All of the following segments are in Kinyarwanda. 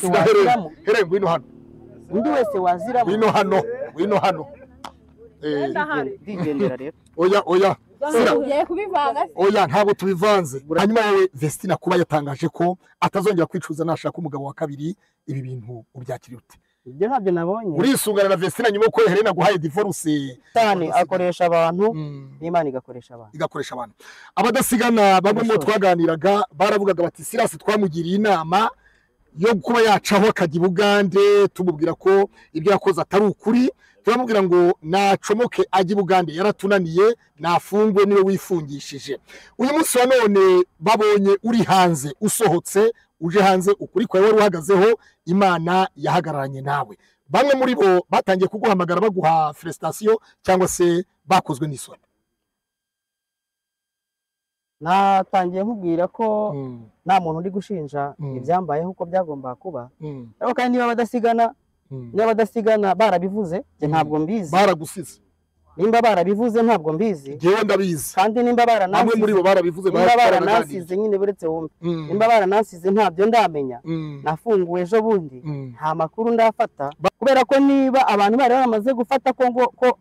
Silas here ngwino hano undi wese waziramo ngwino hano ndigendera rero oya ugiye kubivanga oya ntabwo tubivanze hanyuma wowe Vestina kuba yatangaje ko atazongera kwicuza nashaka umugabo wa kabiri ibi bintu ubyakiriye ute ibyo ntabyo nabonye urisungana na Vestina nyuma ko Helena guhaye divorce cyane akoresha abantu n'Imana igakoresha abantu abadasigana bamwe mu twaganiraga baravugaga bati Silas twamugiriye inama yo kuba yacaho akajya Bugande tumubwira ko ibyo yakoze atari ukuri turamubwira ngo nacomoke ajye Bugande yaratunaniye nafungwe niwe wifungishije uyu munsi wa none babonye uri hanze usohotse uje hanze ukuri kwawe wari uhagazeho Imana yahagararanye nawe bamwe muri bo batangiye kuguhamagara baguha felicitation cyangwa se bakozwe n'isoni natangiye nkubwira ko nta muntu uri gushinja ibyambayeho uko byagomba kuba ariko kandi niba badasigana barabivuze ntabwo mbizi baragusize nimba barabivuze ntabwo mbizi jewe ndabizi kandi nimba bamwe muri bo barabivuze baranasize nyine buretse wumve nimba baranasize ntabyo ndamenya nafunguwe ejo bundi nta makuru ndafata kubera ko niba abantu bari bamaze gufata ko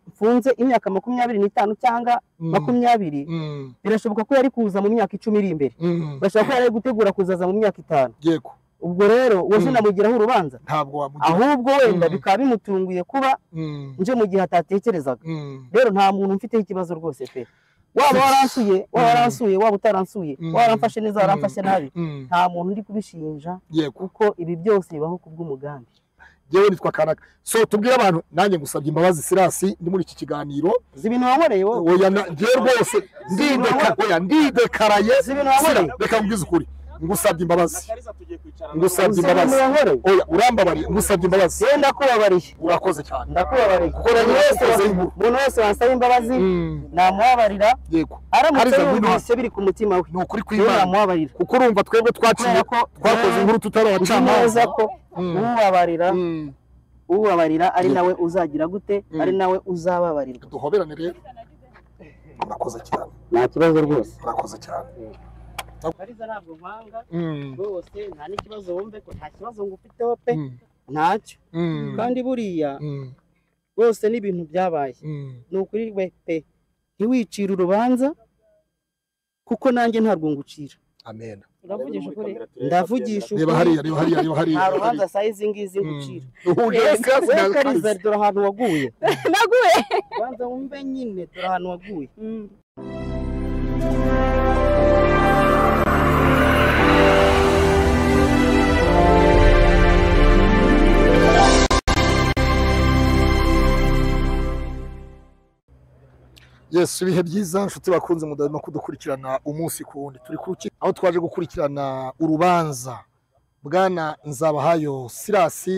mfunze imyaka 25 cyangwa 20 birashoboka ko yari kuza mu myaka 10 iri imbere bashaka ko yari gutegura kuzaza mu myaka 5 yego ubwo rero wowe namugiraho urubanza ntabwo wamugira ahubwo wenda bikaba bimutunguye kuba nje mu gihe atatekerezaga rero nta muntu mfite ikibazo rwose pe waba waransuye waba utaransuye waramfashe neza waramfashe nabi nta muntu ndi kubishinja kuko ibi byose bibaho kubw'umugambi yewe nitwa Kanaka so tubwira abantu nanjye ngusabye imbabazi Silas ndi muri iki kiganiro zibintu wankoreye wowe oya ngiye rwose ndidekaraye reka mbwize ukuri ngusabye imbabazi oya urambabariye ngusabye imbabazi ndakubabariye urakoze cyane ndakubabariye kuko umuntu wese wansaba imbabazi namubabarira yego aramutse yumvise biri ku mutima we ni ukuri kw'Imana kuko urumva twebwe twakoze inkuru tutarabacamanza ko ubabarira ari nawe uzagira gute ari nawe uzababarirwa duhoberane rero urakoze cyane nta kibazo rwose urakoze cyane Kariza ntabwo mpanga rwose nta n'ikibazo wumve ko nta kibazo ngufiteho pe ntacyo kandi buriya rwose n'ibintu byabaye ni ukuri we pe ntiwicire urubanza kuko nanjye ntabwo ngucira amen uravugisha ukuri ndavugisha reba hariya nta rubanza sayizi ngizi ngucira Kariza dore ahantu waguye naguye banza wumve nyine dore ahantu waguye Yes ibihe byiza nshuti bakunze mudano kudukurikirana umunsi ku wundi turi kuruki aho twaje gukurikirana urubanza bwana Nzabahayo Silas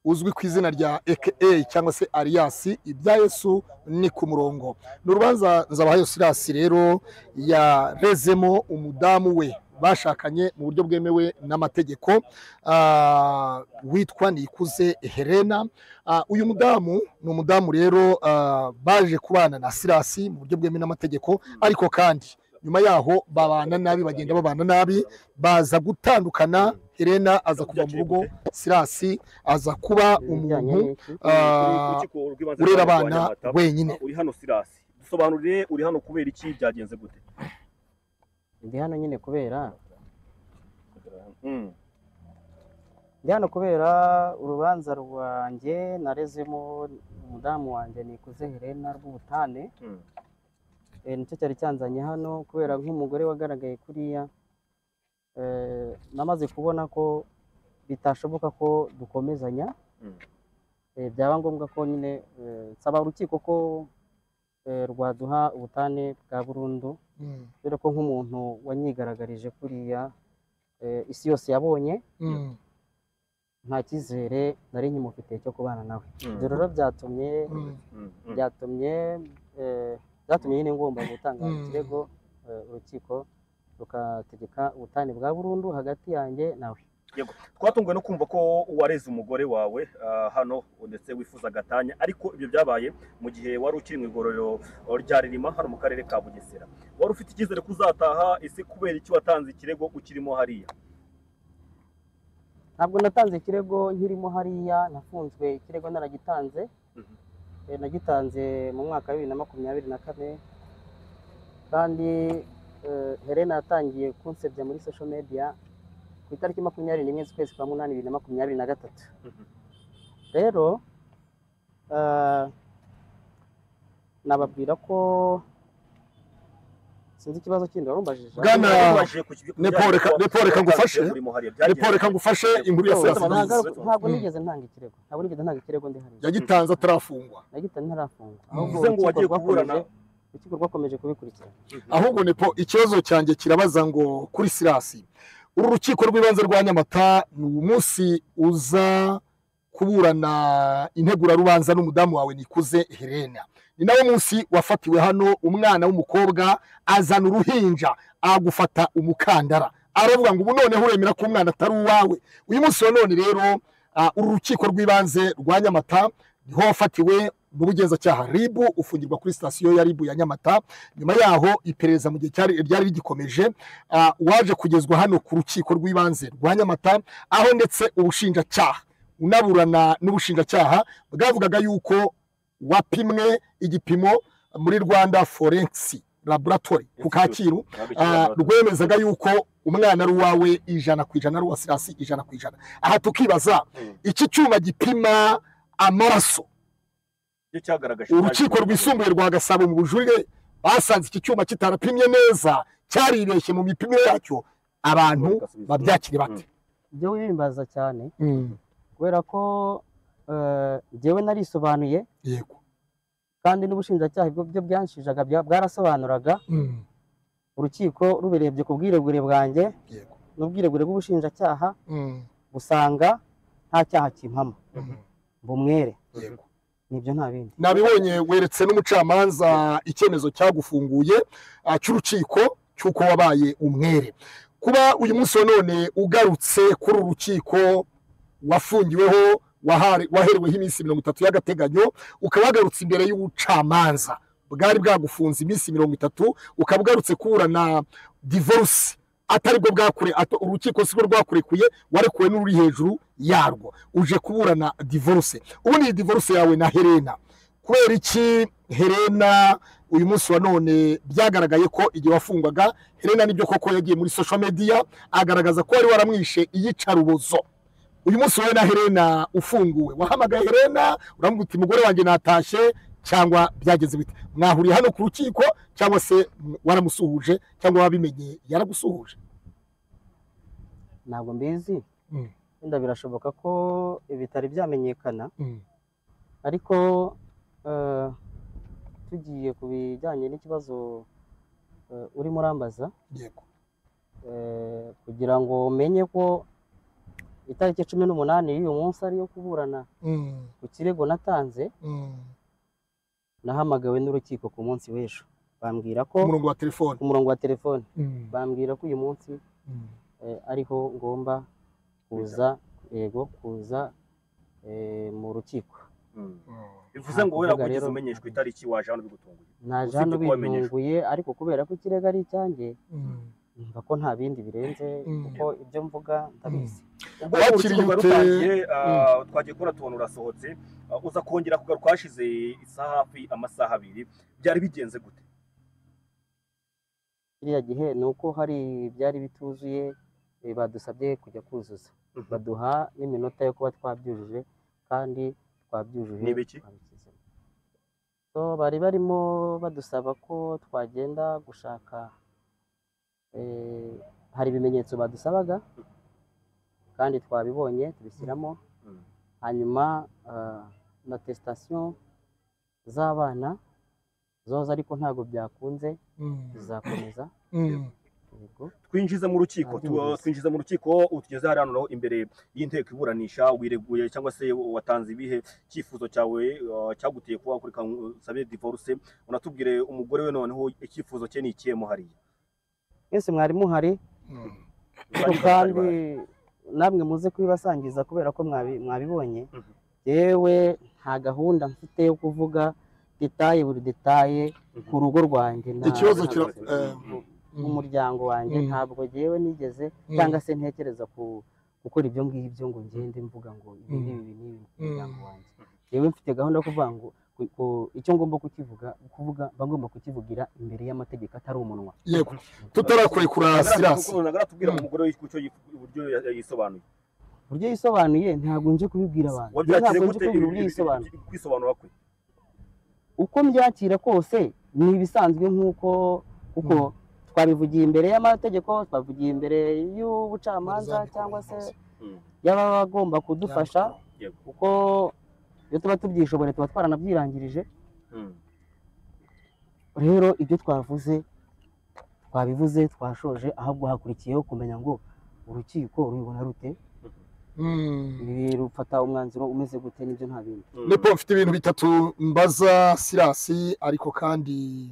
uzwi ku izina rya AKA cyangwa se alias ibya Yesu ni ku murongo n'urubanza Nzabahayo Silas rero yarezemo umudamu we bashakanye mu buryo bwemewe n'amategeko witwa Nikuze Helena uyu mudamu ni umudamu rero baje kubana na Silas mu buryo bwemewe n'amategeko ariko kandi nyuma yaho babana nabi bagenda babana nabi baza gutandukana Helena aza kuva mu rugo Silas aza kuba umuntu urera abana wenyine uri hano Silas dusobanurire uri hano kubera iki byagenze gute ndi hano nyine kubera urubanza rwanjye narezemo umudamu wanjye Nikuze Helena rw'ubutane nicyo cyari cyanzanye hano kubera nk'umugore wagaragaye kuriya namaze kubona ko bitashoboka ko dukomezanya byaba ngombwa ko nyine nsaba urukiko ko rwaduha ubutane bwa burundu kubera ko nk'umuntu wanyigaragarije kuriya isi yose yabonye nta cyizere nari nkimufite cyo kubana nawe ibyo rero byatumye nyine ngomba gutanga ikirego urukiko rukategeka ubutane bwa burundu hagati yanjye nawe yego twatunguwe no kumva ko wareze umugore wawe hano ndetse wifuza gatanya ariko ibyo byabaye mu gihe wari ukiri mu igororero rya Ririma hano mu karere ka Bugesera wari ufite icyizere kuzataha ese kubera iki watanze ikirego ukirimo hariya ntabwo natanze ikirego nkirimo hariya, nafunzwe ikirego naragitanze. Nagitanze mu mwaka wa 2024 kandi Helena yatangiye kunsebya muri social media ku itariki 21 z'ukwezi kwa 8 2023. Rero nababwira ko sinzi ikibazo kindi warumbajije. Bwana Neporeka ngufashe inkuru ya Sirasi. Ntabwo nigeze ntanga ikirego ndi hariya. Yagitanze atarafungwa. Yagitanze ntarafungwa. Uvuze ngo wagiye kuburana, urukiko rwakomeje kubikurikirana. Ahubwo Nepo, ikibazo cyanjye kirabaza ngo kuri Sirasi, uru rukiko rw'ibanze rwa Nyamata ni umunsi uza kuburana integura rubanza n'umudamu wawe Nikuze Helena. Ni nawe munsi wafatiwe hano umwana w'umukobwa azana uruhinja agufata umukandara, aravuga ngo ubu noneho uremera ko umwana atari uwawe. Uyu munsi wa none rero uru rukiko rw'ibanze rwa Nyamata niho wafatiwe n'ubugenzacyaha RIB, ufungirwa kuri sitasiyo ya RIB ya Nyamata. Nyuma yaho iperereza mu gihe ryari rigikomeje, waje kugezwa hano ku rukiko rw'ibanze rwa Nyamata, aho ndetse ubushinjacyaha unaburana n'ubushinjacyaha bwavugaga yuko wapimwe igipimo muri Rwanda Forensic Laboratory ku Kacyiru, rwemezaga yuko umwana ari uwawe 100% ari uwa Sirasi 100%. Aha tukibaza iki cyuma gipima amaraso, urukiko rwisumbuye rwa Gasabo mu bujurire basanze iki cyuma kitarapimye neza, cyaribeshye mu mipimo yacyo, abantu babyakire bate? Byo wimbaza cyane kubera ko jewe narisobanuye, yego, kandi n'ubushinjacyaha byo byanshijaga bwarasobanuraga. Urukiko rubirebye ku bwiregure bwanjye, yego, n'ubwiregure bw'ubushinjacyaha, usanga nta cyaha kimpama, mbumwere. Yego, nibyo nta bindi. Nabibonye weretse n'umucamanza icyemezo cyagufunguye cy'urukiko cyuko wabaye umwere. Kuba uyu munsi wa none ugarutse kuri urukiko wafungiweho, wahereweho iminsi 30 y'agateganyo, ukaba wagarutse imbere y'ubucamanza bwari bwagufunze iminsi 30, ukaba ugarutse kuburana divorce atari bwo bwakure, urukiko siko rwakurekuye, warekuwe n'uri hejuru yarwo, uje kuburana divorce. Ubu ni divorce yawe na Helena. Kubera iki Helena uyu munsi wa none byagaragaye ko igihe wafungwaga Helena nibyo koko yagiye muri social media agaragaza ko wari waramwishe iyicarubozo? Uyu munsi wowe na Helena ufunguwe, wahamagaye Helena uramuga uti mugore wanjye natashye, cyangwa byageze bite? Mwahuriye hano ku rukiko cyangwa se waramusuhuje cyangwa wabimenye yaragusuhuje? Ntabwo mbizi, wenda birashoboka ko ibitari byamenyekana, ariko tugiye ku bijyanye n'ikibazo urimo urambaza, yego, kugira ngo umenye ko itariki 18 y'uyu munsi ariyo kuburana ku kirego natanze, nahamagawe n'urukiko ku munsi w'ejo, bambwira ko ku murongo wa telefone, bambwira ko uyu munsi ariho ngomba kuza, yego, kuza mu rukiko. Bivuze ngo wowe nakugeze umenyeshwe itariki waje hano bigutunguye? Naje hano bitunguye, ariko kubera ko ikirego ari icyanjye, numva ko nta bindi birenze, kuko ibyo mvuga ndabizi. Ubwo urukiko rutangiye, twagiye kubona tubona urasohotse, uza kongera kugaruka hashize hafi amasaha 2, byari bigenze gute? Iriya gihe ni uko hari byari bituzuye, badusabye kujya kuzuza, baduha n'iminota yo kuba twabyujuje, kandi twabyujuje. Nibiki? So bari barimo badusaba ko twagenda gushaka, hari ibimenyetso badusabaga kandi twabibonye tubishyiramo, hanyuma na testation z'abana zoza, ariko ntago byakunze, bizakomeza. Twinjiza mu rukiko, utugeze hano naho imbere y'inteko iburanisha, wireguye cyangwa se watanze ibihe cyifuzo cyawe cyaguteye kuba kuri sabe divorce? Unatubwire umugore we noneho icyifuzo cye ni ikiyemo hariya? Mwese mwari muhari, kandi namwe muze kubibasangiza kubera ko mwabibonye. Yewe nta gahunda mfite yo kuvuga detaye buri detaye ku rugo rwanjye, ikibazo umuryango wanjye, ntabwo yewe nigeze cyangwa se ntekereza gukora ibyo ngibyo ngo ngende mvuga ngo ibi n'ibi umuryango wanjye. Yewe mfite gahunda yo kuvuga ngo icyo ngomba kuvuga bagomba kukivugira imbere y'amategeko atari umunwa. Yego tutarakurekura Silas nagatubwira umugore w'icyo uburyo yisobanuye. Uburyo yisobanuye ntabwo nje kubibwira abantu. Ntabwo nje kubibwira uburyo yisobanuye. Kwisobanura kwe uko mbyakira kose ni ibisanzwe nk'uko uko twabivugiye imbere y'amategeko, twavugiye imbere y'ubucamanza cyangwa se y'abagomba kudufasha, kuko iyo tuba tubyishobore tuba twaranabyirangirije. Rero ibyo twabivuze twashoje, ahubwo hakurikiyeho kumenya ngo urukiko rubibona rute, ibi rufata umwanzuro umeze gute, n'ibyo nta bindi. Nepo mfite ibintu bitatu mbaza Silas, ariko kandi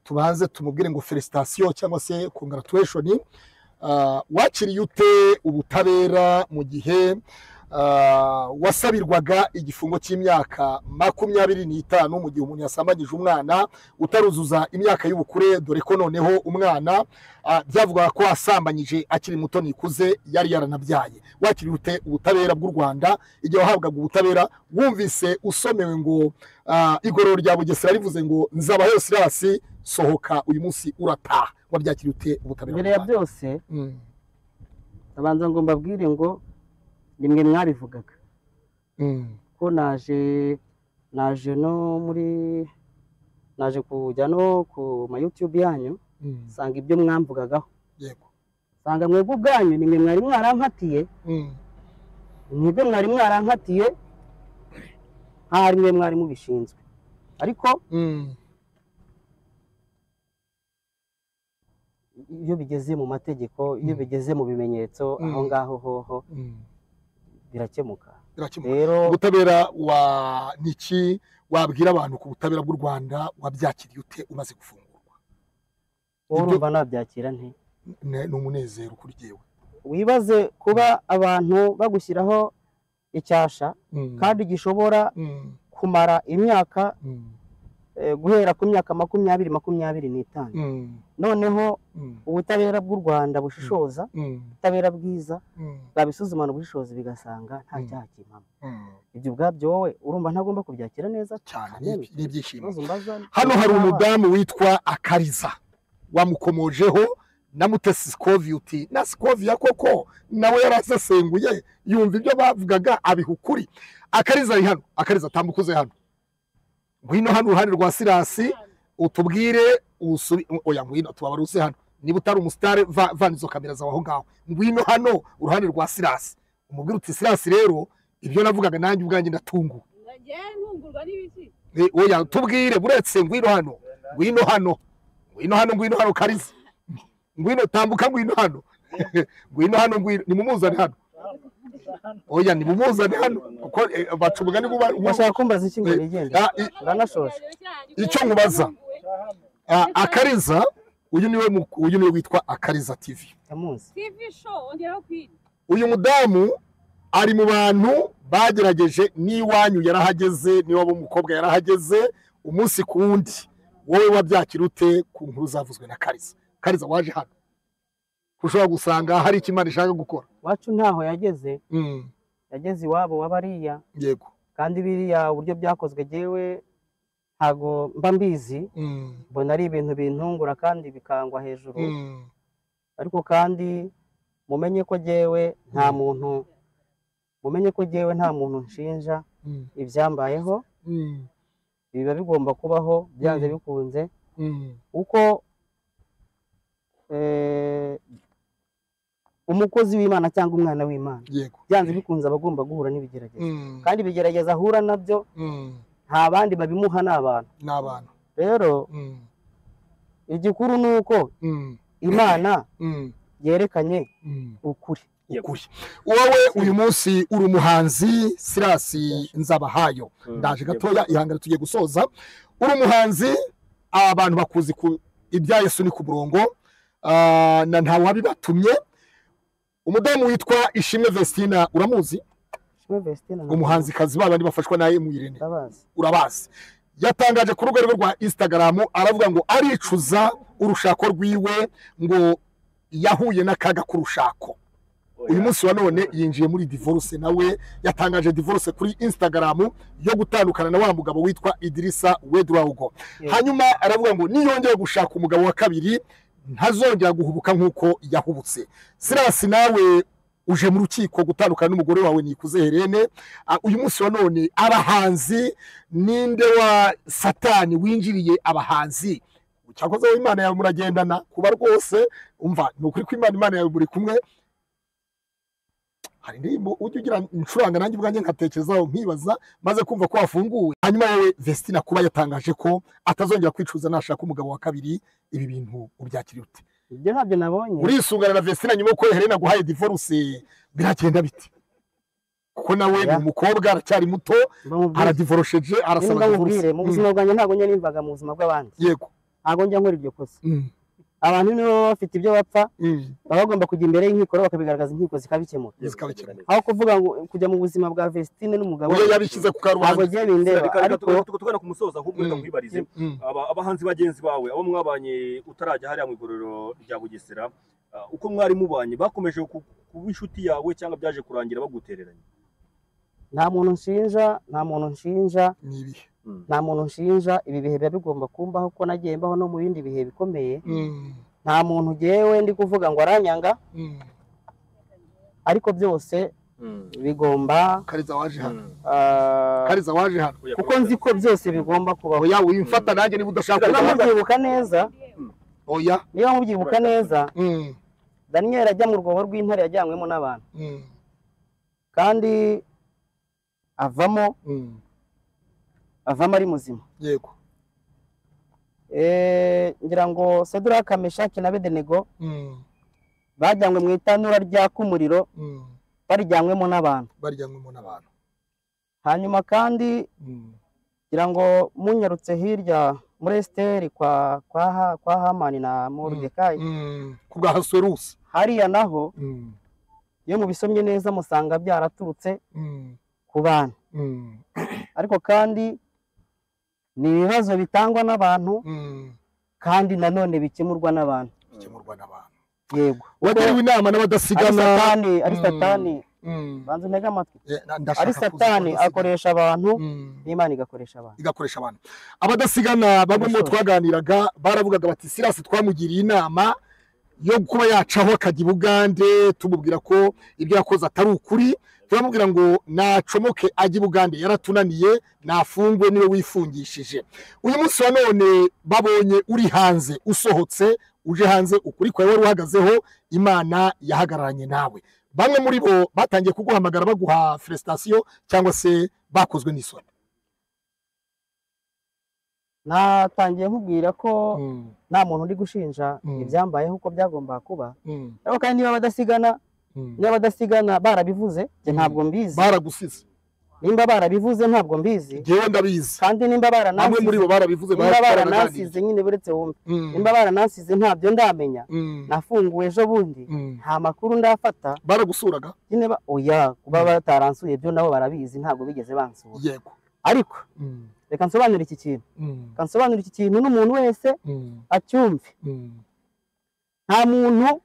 tubanze tumubwire ngo felicitation cyangwa se congratulation. Wakiriye ute ubutabera mu gihe wasabirwaga igifungo cy'imyaka 25 mu gihe umuntu yasambanyije umwana utaruzuza imyaka y'ubukure, dore ko noneho umwana byavuga ko asambanyije akiri muto nikuze yari yaranabyaye. Wakiriye ute ubutabera bw'u Rwanda igihe wahabwaga ubutabera, wumvise usomewe ngo igororo rya Bugesera rivuze ngo Nzabahayo Silas sohoka uyu munsi urataha? Wabyakiriye ute ubutabera? Mbere ya byose abanza ngo mbabwire ngo nimwe mwabivugaga ko naje kujya no ku ma YouTube yanyu, sanga ibyo mwamvugagaho. Yego, sanga mwebwe ubwanyu nimwe mwari mwarankatiye, mwebwe mwari mwarankatiye, hari mwe mwari mubishinzwe. Ariko iyo bigeze mu mategeko, iyo bigeze mu bimenyetso, aho ngaho hoho birakemuka. Rero ubutabera wa niki wabwira abantu ku butabera bw'u Rwanda wabyakiriye ute umaze gufungurwa? Urumva nabyakira nte? Ni umunezero kuri jewe. Wibaze kuba abantu bagushyiraho icyasha kandi gishobora kumara imyaka guhera ku myaka 20-25. Noneho ubutabera bw'u Rwanda bushishoza, ubutabera bwiza babisuzumana ubushishozi bigasanga nta cyaha kimpama. Ibyo ubwabyo wowe urumva ntagomba kubyakira neza cyane, n'ibyishimo. Hano hari umudamu witwa Akariza wamukomojeho na Mutesi Scovia, na Scovia koko nawe yarasesenguye yumva ibyo bavugaga abihukuri. Akariza ari hano. Akariza tambukuze hano, ngwino hano uruhande rwa Silas utubwire oya ngwino tubabaruse hano, niba utari umusitari vanizo kamera zawe aho ngaho, ngwino hano uruhande rwa Silas umubwire uti Silas rero ibyo navugaga nanjye ubwanjye ndatungu. Ntungurwa n'ibiki? Oya tubwire buretse ngwino hano, ngwino hano, ngwino hano, ngwino hano Kariza, ngwino tambuka, ngwino hano ngwino hano, ngwino nimumuzane hano. Oya nimumuzane hano kuko bacubuga ni bashaka kumbaza iki ngo bigende uranashoshe. Icyo nkubaza Akariza, uyu niwe witwa Akariza TV. TV show ongeraho kwiri. Uyu mudamu ari mu bantu bagerageje, n'iwanyu yarahageze, niwe umukobwa yarahageze umunsi ku wundi. Wowe wabyakira ute ku nkuru zavuzwe na Kariza? Kariza waje hano ushobora gusanga hari ikimana ishaka gukora. Wacu ntaho yageze, yageze iwabo wabariya. Yego, kandi biriya uburyo byakozwe jewe ntago mba mbizi, mbona ari ibintu bintungura kandi bikangwa hejuru. Ariko kandi mumenye ko jewe nta muntu nshinja ibyambayeho. Biba bigomba kubaho byanze bikunze, uko umukozi w'Imana cyangwa umwana w'Imana byanze bikunze abagomba guhura n'ibigeragezo, kandi bigerageza ahura nabyo nta bandi babimuha n'abantu. Rero igikuru nuko Imana yerekanye ukuri. Wowe uyu munsi uri umuhanzi Silas Nzabahayo, ndaje gatoya ihangane tugiye gusoza. Uri umuhanzi, abantu bakuzi ku ibya Yesu ni ku murongo, na nta wabibatumye. Umudamu witwa Ishimwe Vestina uramuzi? Ishimwe Vestina umuhanzi kazi babandi bafashwa naye mu Irene, urabazi. Yatangaje ku rugo rwa Instagram aravuga ngo aricuza urushako rwiwe, ngo yahuye n'akaga k'urushako. uyu munsi wa none yinjiye muri divorce, nawe yatangaje divorce kuri Instagram yo gutandukana na wa mugabo witwa Idrissa Wedrawugo. Hanyuma aravuga ngo niyongeye gushaka umugabo wa kabiri ntazongera guhubuka nkuko yahubutse. Silas, nawe uje mu rukiko gutandukana n'umugore wawe Nikuze Helene. Uyu munsi wa none abahanzi, ninde wa satani winjiriye abahanzi? Cyakoze Imana yawe muragendana kuba rwose, umva nukuri ko Imana yawe muri kumwe. Hari indirimbo ujye ugira incuranga nanjye ubwanjye nkatekerezaho nkibaza maze kumva ko wafunguwe. Hanyuma wowe Vestina kuba yatangaje ko atazongera kwicuza nashaka umugabo wa kabiri, ibi bintu ubyakiriye ute? Ibyo ntabyo nabonye. Urisungana na Vestina nyuma ko Helena guhaye divorce, biragenda bite? Kuko nawe ni umukobwa aracyari muto, aradivorosheje, arasaba divorce. Mu buzima bwanjye ntabwo njya nimvaga mu buzima bw'abandi. Yego. Ntabwo njya nkora ibyo kosa. Abantu nibo bafite ibyo bapfa, baba bagomba kujya imbere y'inkiko bakabigaragaza, inkiko zikabikemura. Aho kuvuga ngo kujya mu buzima bwa Vestine n'umugabo we yabishyize ku karubanda. Ntabwo giye bindeba, ariko tukugana ku musoza ahubwo reka nkwibarize abahanzi bagenzi bawe abo mwabanye utarajya hariya mu igororero rya Bugesera, uko mwari mubanye bakomeje kuba inshuti yawe cyangwa byaje kurangira bagutereranye? Nta muntu nshinja, nta muntu nshinja, nibihe nta muntu nshinja. Ibi bihe biba bigomba kumbaho ko nagiye mbaho no mu bindi bihe bikomeye. Nta muntu jewe ndi kuvuga ngo aranyanga, ariko byose bigomba Kariza waje hano. Kariza waje hano kuko nzi ko byose bigomba kubaho. Oya wimfata nanjye niba udashaka mubyibuka neza. Oya niba mubyibuka neza, Daniel ajya mu rwobo rw'intare yajyanywemo n'abantu, kandi avamo ari muzima. Yego. Ngira ngo Shadraka, Meshaki na Abednego bajyanywe mu itanura rya kumuriro, barijyanywemo n'abantu. Hanyuma kandi ngira ngo munyarutse hirya muri Esteri kwa Hamani na Mordecai ku bwa Ahasuwerusi, hariya naho iyo mubisomye neza musanga byaraturutse ku bantu. Ariko kandi ni ibibazo bitangwa n'abantu, kandi nanone bikemurwa n'abantu. Yego. Wagiriwe inama n'abadasigana. Ari satani. Banze ntega amatwi. Ari satani akoresha abantu, n'Imana igakoresha abantu. Abadasigana bamwe mu twaganiraga baravugaga bati Silas twamugiriye inama yo kuba yacaho akajya i Bugande, tumubwira ko ibyo yakoze atari ukuri. Turamubwira ngo nacomoke ajye i Bugande, yaratunaniye, nafungwe niwe wifungishije. Uyu munsi wa none babonye uri hanze, usohotse uje hanze, ukuri kwawe wari uhagazeho, Imana yahagararanye nawe. Bamwe muri bo batangiye kuguhamagara baguha frustration cyangwa se bakozwe n'isoni. Natangiye nkubwira ko nta muntu uri gushinja ibyambayeho uko byagomba kuba. Ariko kandi niba badasigana barabivuze, ntabwo mbizi. Baragusize. Nimba barabivuze ntabwo mbizi. Jewe ndabizi. Kandi nimba baranasize, bamwe muri bo barabivuze, baranasize nyine buretse wumve. Nimba baranasize ntabyo ndamenya. Nafunguwe ejo bundi, nta makuru ndafata. Baragusuraga? Nyine oya, kuba bataransuye byo nabo barabizi, ntabwo bigeze bansura. Yego. Ariko reka nsobanura iki kintu. Kansobanura iki kintu n'umuntu wese acyumve. Nta muntu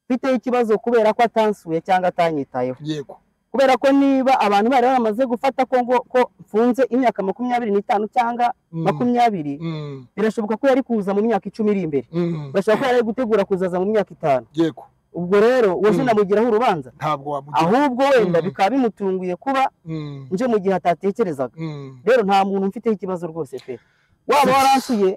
ufite ikibazo kubera ko atansuye cyangwa atanyitayeho. Yego. Kubera ko niba abantu bari baramaze gufata ko mfunze imyaka 25 cyangwa 20, birashoboka ko yari kuza mu myaka 10 iri imbere. Birashoboka ko yari gutegura kuzaza mu myaka 5. Yego. Ubwo rero woje namugiraho urubanza, ntabwo wamugira, ahubwo wenda bikaba bimutunguye kuba nje mu gihe atatekerezaga. Rero nta muntu mfite ikibazo rwose pe. Waba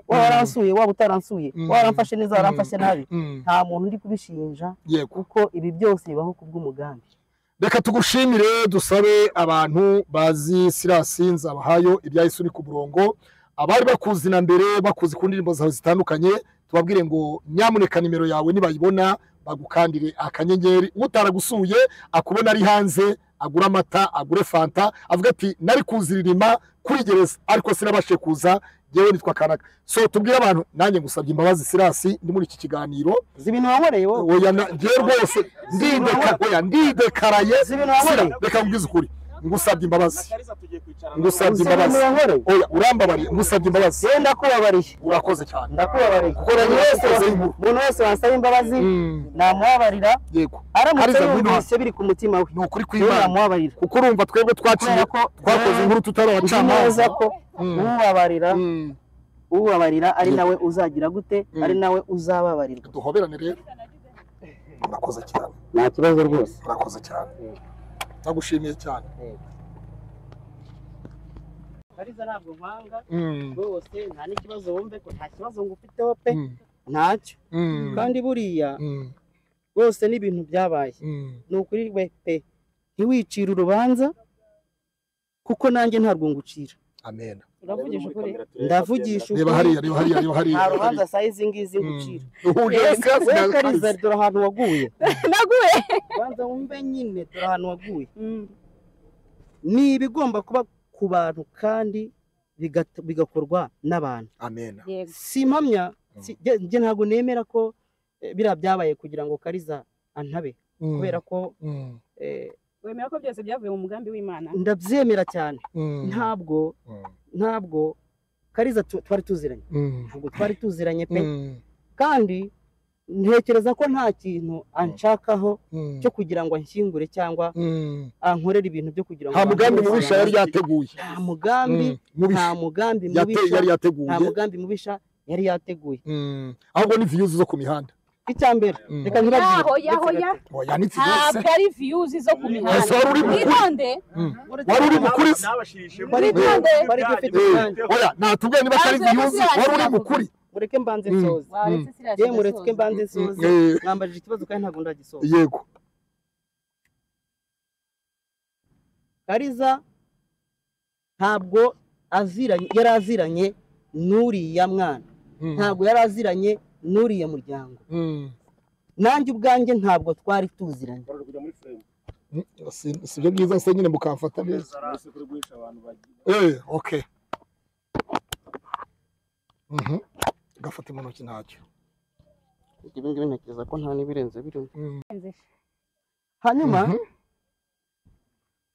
waransuye, waba utaransuye, waramfashe neza, waramfashe nabi, nta muntu ndi kubishinja, kuko ibi byose bibaho kubw'umugambi. Reka tugushimire, dusabe abantu bazi Silas Nzabahayo ibya Yesu ni ku murongo, abari bakuzi na mbere bakuzi ku ndirimbo zawe zitandukanye, tubabwire ngo nyamuneka nimero yawe nibayibona bagukandire akanyenyeri. Utaragusuye akubona ari hanze, agura amata, agure fanta, avuga ati nari kuziririma kuri gereza ariko sinabashe kuza, jewe nitwa Kanaka. So tubwire abantu, nanjye ngusabye imbabazi Silas, ndi muri iki kiganiro. Zibintu wankoreye wowe? Oya ngiye rwose ndidekaraye. Reka mbwize ukuri, ngusabye imbabazi ngusabye imbabazi oya urambabariye ngusabye imbabazi yenda kubabariye urakoze cyane ndakubabariye kuko umuntu wese wansaba imbabazi namubabarira yego aramutse yumvise biri ku mutima we ni ukuri kw'Imana namubabarira kuko urumva twebwe twaciye twakoze inkuru tutarabacamanza ko ubabarira ari nawe uzagira gute ari nawe uzababarirwa duhoberane rero urakoze cyane nta kibazo rwose urakoze cyane ndagushimiye cyane Kariza ntabwo mpanga rwose nta n'ikibazo wumve ko nta kibazo ngufiteho pe ntacyo kandi buriya rwose n'ibintu byabaye ni ukuri we pe ntiwicire urubanza kuko nanjye ntabwo ngucira amen uravugisha ukuri ndavugisha ukuri reba hariya nta rubanza saa izi ngizi ngucira we Kariza dore ahantu waguye naguye banza wumve nyine dore ahantu waguye ni ibigomba kuba ku bantu kandi bigakorwa n'abantu amen si impamya njye ntabwo nemera ko biriya byabaye kugira ngo Kariza antabe kubera ko wemera ko byose byavuye mu mugambi w'Imana ndabyemera cyane ntabwo Kariza twari tuziranye ntabwo twari tuziranye pe kandi ntekereza ko nta kintu anshakaho cyo kugira ngo anshyingure cyangwa ankorere ibintu byo kugira ngo nta mugambi mubisha yari yateguye nta mugambi mubisha yari yateguye ahubwo ni views zo ku mihanda icyambere reka ntibabwire oya ni ntabwo ari views zo ku mihanda wari uri mukuri oya natubwiye niba atari views wari uri mukuri mureke mbanze nsoze mureke mbanze nsoze mwambajije ikibazo kandi ntabwo ndagisoza yego Kariza ntabwo yari aziranye n'uriya mwana ntabwo yari aziranye n'uriya muryango nanjye ubwanjye ntabwo twari tuziranye si byo byiza se nyine mukamfata neza okay gafata mu ntoki ntacyo ibi ngibi ntekereza ko nta n'ibirenze birimo hanyuma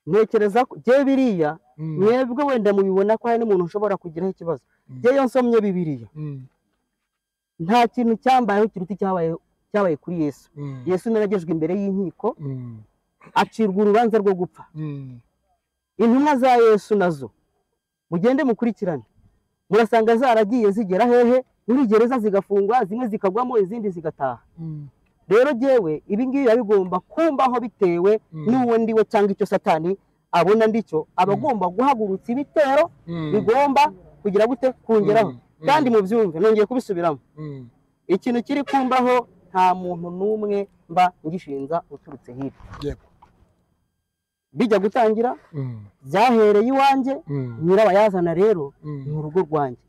ntekereza ko bye biriya mwebwe wenda mubibona ko hari n'umuntu ushobora kugiraho ikibazo bye iyo nsomye Bibiliya nta kintu cyambayeho kiruta cyabaye kuri Yesu Yesu naragejwe imbere y'inkiko acirwa urubanza rwo gupfa intumwa za Yesu nazo mugende mukurikirane murasanga zaragiye zigera hehe muri gereza zigafungwa zimwe zikagwamo izindi zigataha rero jewe ibi ngibi bigomba kumbaho bitewe n'uwo ndiwe cyangwa icyo Satani abona ndicyo abagomba guhagurutsa ibitero bigomba kugira gute kungeraho kandi mu byumve nongeye kubisubiramo ikintu kiri kumbaho nta muntu n'umwe mba ngishinza uturutse hirya bijya gutangira byahereye iwanjye nyirabayazana rero ni urugo rwanjye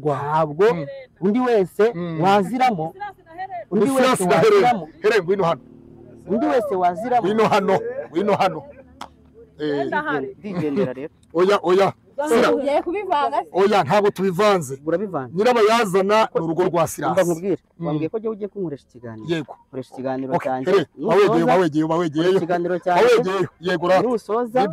ntabwo undi wese waziramo undi wese waziramo wino hano ndigendera rero oya ugiye kubivanga oya ntabwo tubivanze urabivanze nyirabayazana ni urugo rwa Sirasi nkubwire wambwiye ko ugiye kunkoresha ikiganiro yego koresha ikiganiro cyanjye wawegeyeyo ikiganiro cyanjye yego nusoza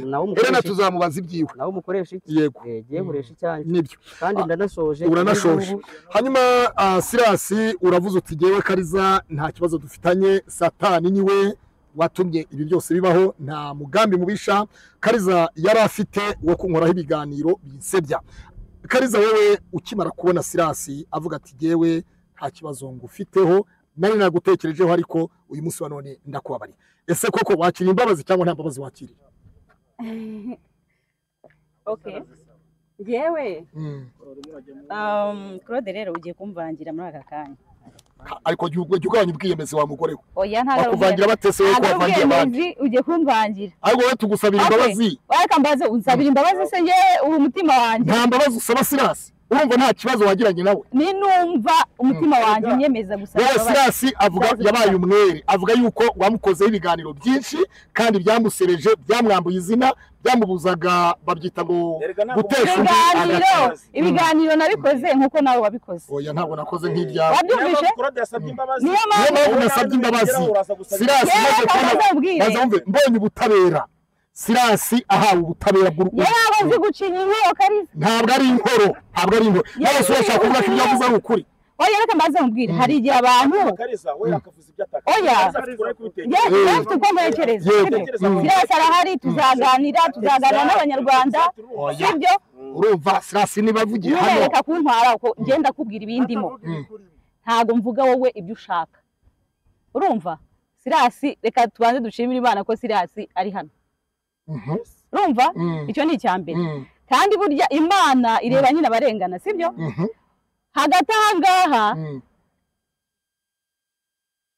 nawe umukoresha tuzamubaza ibyiwe nawe umukoresha iki yego giye nkoresha icyanjye nibyo kandi ndanasoje uranashoje hanyuma Sirasi uravuze uti jewe Kariza nta kibazo dufitanye Satani niwe watumye ibi byose bibaho nta mugambi mubisha Kariza yari afite wo kunkoraho ibiganiro binsebya Kariza wewe ukimara kubona Sirasi avuga ati jewe nta kibazo ngufiteho nari nagutekerejeho ariko uyu munsi wa none ndakubabari ese koko wakira imbabazi cyangwa nta mbabazi wakira okay jewe Claude rero ugiye kumvangira muri aka kanya ariko ugabanya ubwiyemezi wa mugore we oya nta bakuvangira batese we kwavangira abandi ugiye kumvangira ariko wowe tugusabira imbabazi wareka mbaze unsabira imbabazi se nge ubu mutima wanjye nta mbabazi usaba Sirasi urumva nta kibazo wagiranye nawe ni numva umutima wanjye unyemeza gusaba wowe Sirasi avuga yabaye umwere avuga yuko wamukozeho ibiganiro byinshi kandi byamusereje byamwambuye izina byamubuzaga babyita ngo gutesha ibiganiro nabikoze nkuko nawe wabikoze oya ntabwo nakoze nk'ibyawe wabyumvise niyo mpamvu nasabye imbabazi Sirasi maze mbonye ubutabera Sirasi ahawe ubutabera bw'urukundo yaba nzi gucinya inkoro Kariza ntabwo ari inkoro nawe se urashaka kuvuga ko ibyo avuze ari ukuri oya reka mbaze mubwire hari igihe abantu Kariza we akavuza ibyo ataka oya yafite uko mwekereza Sirasi arahari tuzaganira n'abanyarwanda sibyo urumva Sirasi niba avugiye hano reka kuntwara uko ngenda kubwira ibindimo ntago mvuga wowe ibyo ushaka urumva Sirasi reka tubanze dushimira Imana ko Sirasi ari hano urumva icyo ni icyambere kandi burya Imana ireba nyine abarengana sibyo hagati ahangaha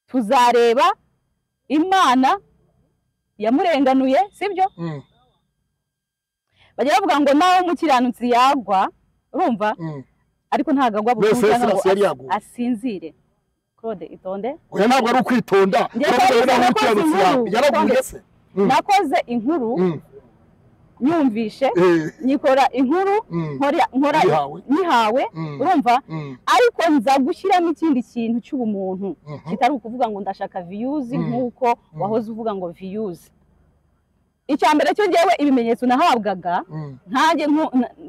tuzareba Imana yamurenganuye sibyo bajya bavuga ngo nawe umukiranutsi yagwa urumva ariko ntago agwa burundu asinzire Claude itonde oya ntabwo ari ukwitonda nakoze inkuru nyumvishe nyikora inkuru nkora nihawe urumva ariko nza gushyiramo ikindi kintu cy'ubumuntu kitari ukuvuga ngo ndashaka views nkuko wahoze uvuga ngo views icyambere cyo ngewe ibimenyetso nahabwaga ntange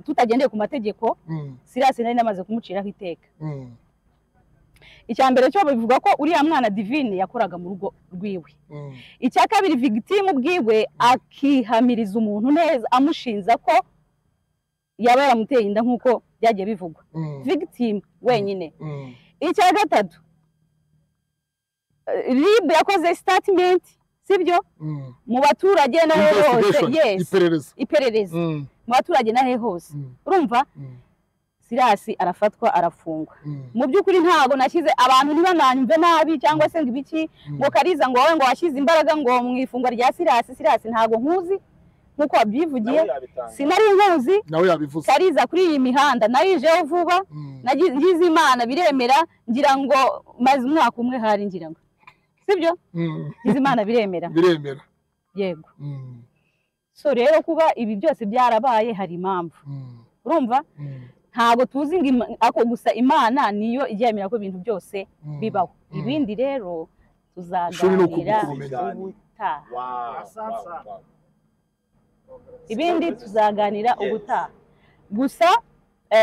tutagendeye ku mategeko Sirasi nari namaze kumuciraho iteka icyambere cyo bivuga ko uriya mwana Divine yakoraga mu rugo rwiwe icya kabiri victime bwiwe akihamiriza umuntu neza amushinza ko yaba yaramuteye inda nkuko byagiye bivugwa victime wenyine icya gatatu RIB yakoze statement sibyo mu baturage na hose iperereza mu baturage na hose urumva Sirasi arafatwa arafungwa mu byukuri ntago nashyize abantu ntibananyumve nabi cyangwa se ngo ibiki ngo Kariza ngo wowe ngo washyize imbaraga ngo mu ifungwa rya Sirasi ntago nkuzi nkuko wabyivugiye sinari nkuzi nawe yabivuze Kariza kuri iyi mihanda nayijeho vuba nagize Imana biremera ngira ngo maze umwaka umwe hari ngira ngo sibyo ngize Imana biremera yego so rero kuba ibi byose byarabaye hari impamvu urumva ntago tuzi ngo ako gusa Imana niyo ijyemera ko ibintu byose bibaho ibindi rero tuzaganira ubutaha gusa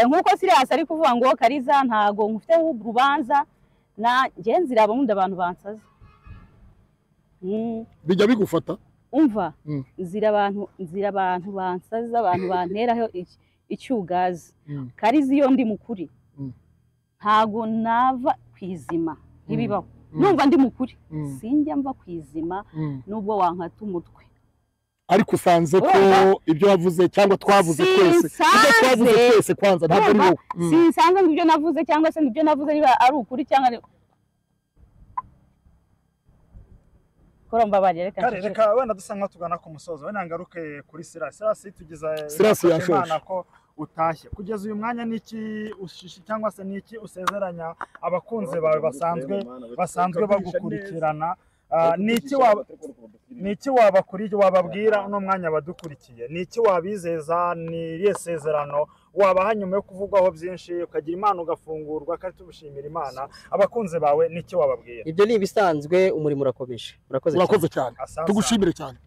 nkuko Sirasi ari kuvuga ngo Kariza ntago ngufite urubanza na ngenzira abamundi abantu bansaza bijya bigufata umva nzira abantu bansaza abantu banteraho icyugazi Kariza iyo ndi mukuri ntago nava kwizima ntibibaho numva ndi mukuri sinjya mva kwizima nubwo wankata umutwe ariko usanze ko ibyo wavuze cyangwa twavuze twese kwanza ntabwo ari wowe sinsanze ngo ibyo navuze cyangwa se ibyo navuze niba ari ukuri cyangwa koromba bari reka wenda dusa nka tugana ku musozo wenda ngaruke kuri Sirasi tugize Imana ko utashye kugeza uyu mwanya niki ushishi cyangwa se niki usezeranya abakunzi bawe basanzwe bagukurikirana niki wababwira no mwanya badukurikiye niki wabizeza ni yesezerano wabaha nyuma yo kuvugwaho byinshi ukagira Imana ugafungurwa kandi tubushimira Imana abakunzi bawe niki wababwira ibyo ni ibisanzwe umurimo urakomeje urakoze cyane tugushimire cyane